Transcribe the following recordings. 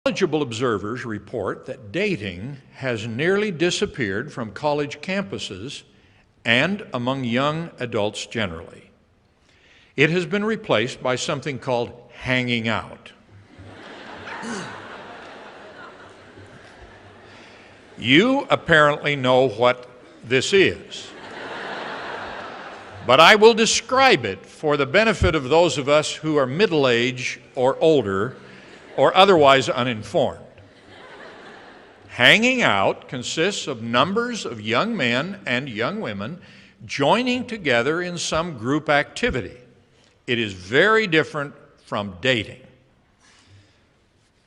Knowledgeable observers report that dating has nearly disappeared from college campuses and among young adults generally. It has been replaced by something called hanging out. You apparently know what this is, but I will describe it for the benefit of those of us who are middle-aged or older or otherwise uninformed. Hanging out consists of numbers of young men and young women joining together in some group activity. It is very different from dating.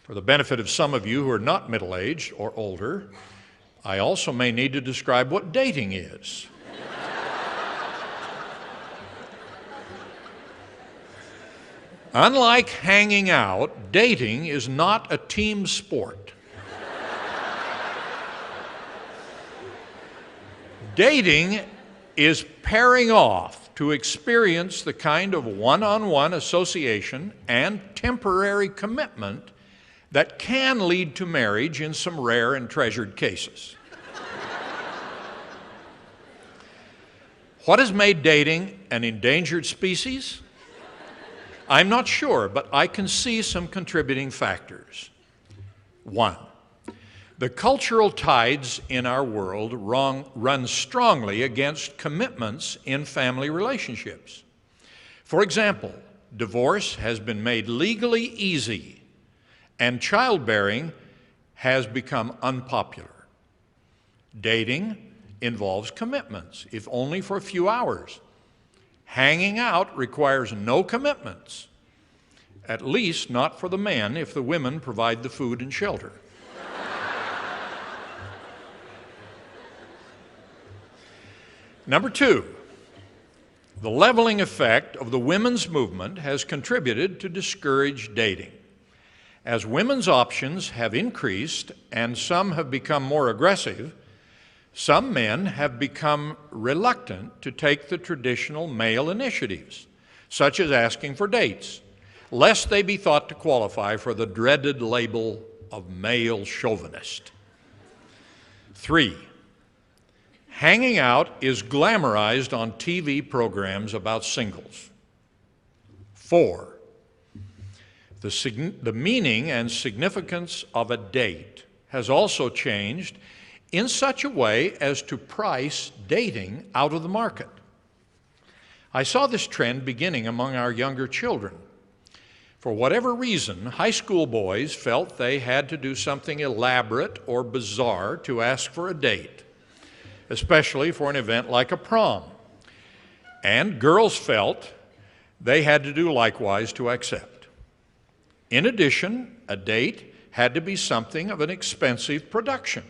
For the benefit of some of you who are not middle-aged or older, I also may need to describe what dating is. Unlike hanging out, dating is not a team sport. Dating is pairing off to experience the kind of one-on-one association and temporary commitment that can lead to marriage in some rare and treasured cases. What has made dating an endangered species? I'm not sure, but I can see some contributing factors. One, the cultural tides in our world run strongly against commitments in family relationships. For example, divorce has been made legally easy, and childbearing has become unpopular. Dating involves commitments, if only for a few hours. Hanging out requires no commitments, at least not for the men if the women provide the food and shelter. Number two, the leveling effect of the women's movement has contributed to discourage dating. As women's options have increased and some have become more aggressive, some men have become reluctant to take the traditional male initiatives, such as asking for dates, lest they be thought to qualify for the dreaded label of male chauvinist. Three, hanging out is glamorized on TV programs about singles. Four, the meaning and significance of a date has also changed in such a way as to price dating out of the market. I saw this trend beginning among our younger children. For whatever reason, high school boys felt they had to do something elaborate or bizarre to ask for a date, especially for an event like a prom. And girls felt they had to do likewise to accept. In addition, a date had to be something of an expensive production.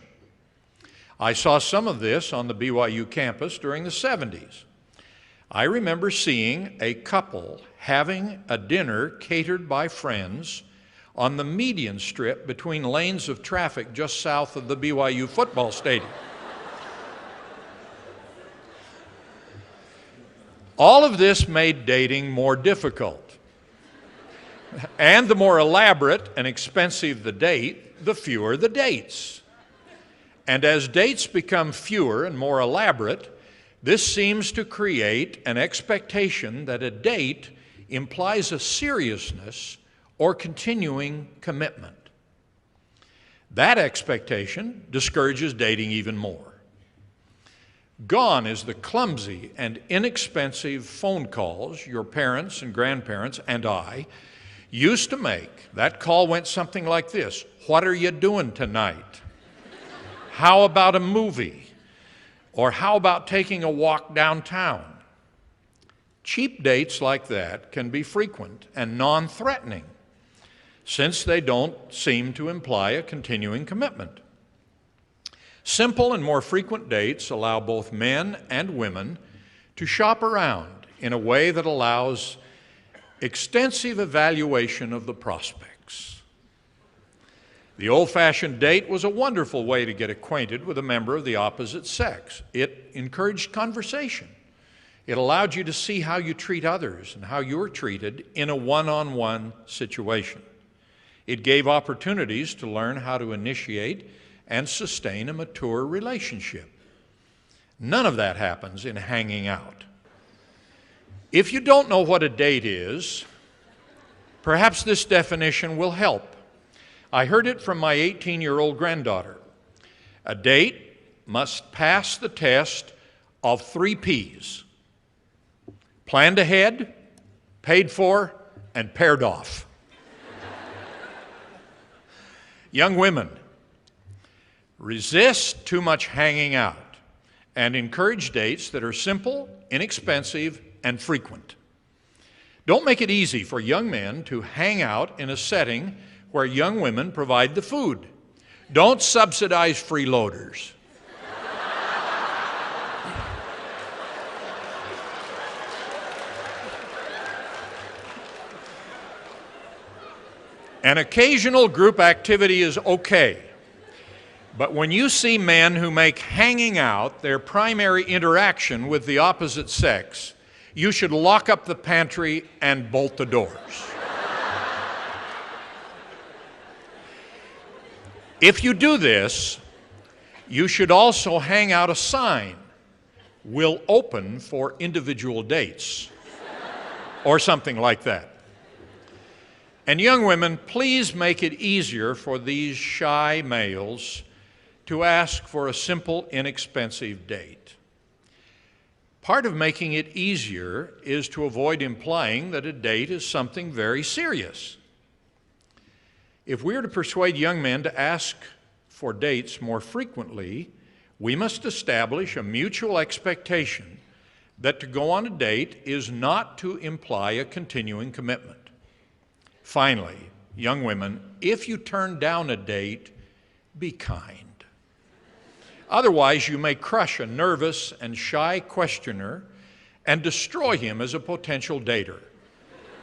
I saw some of this on the BYU campus during the 70s. I remember seeing a couple having a dinner catered by friends on the median strip between lanes of traffic just south of the BYU football stadium. All of this made dating more difficult. And the more elaborate and expensive the date, the fewer the dates. And as dates become fewer and more elaborate, this seems to create an expectation that a date implies a seriousness or continuing commitment. That expectation discourages dating even more. Gone is the clumsy and inexpensive phone calls your parents and grandparents and I used to make. That call went something like this: "What are you doing tonight? How about a movie? Or how about taking a walk downtown?" Cheap dates like that can be frequent and non-threatening, since they don't seem to imply a continuing commitment. Simple and more frequent dates allow both men and women to shop around in a way that allows extensive evaluation of the prospects. The old-fashioned date was a wonderful way to get acquainted with a member of the opposite sex. It encouraged conversation. It allowed you to see how you treat others and how you're treated in a one-on-one situation. It gave opportunities to learn how to initiate and sustain a mature relationship. None of that happens in hanging out. If you don't know what a date is, perhaps this definition will help. I heard it from my 18-year-old granddaughter. A date must pass the test of 3 P's: planned ahead, paid for, and paired off. Young women, resist too much hanging out and encourage dates that are simple, inexpensive, and frequent. Don't make it easy for young men to hang out in a setting where young women provide the food. Don't subsidize freeloaders. An occasional group activity is okay, but when you see men who make hanging out their primary interaction with the opposite sex, you should lock up the pantry and bolt the doors. If you do this, you should also hang out a sign: "Will open for individual dates," or something like that. And young women, please make it easier for these shy males to ask for a simple, inexpensive date. Part of making it easier is to avoid implying that a date is something very serious. If we are to persuade young men to ask for dates more frequently, we must establish a mutual expectation that to go on a date is not to imply a continuing commitment. Finally, young women, if you turn down a date, be kind. Otherwise, you may crush a nervous and shy questioner and destroy him as a potential dater.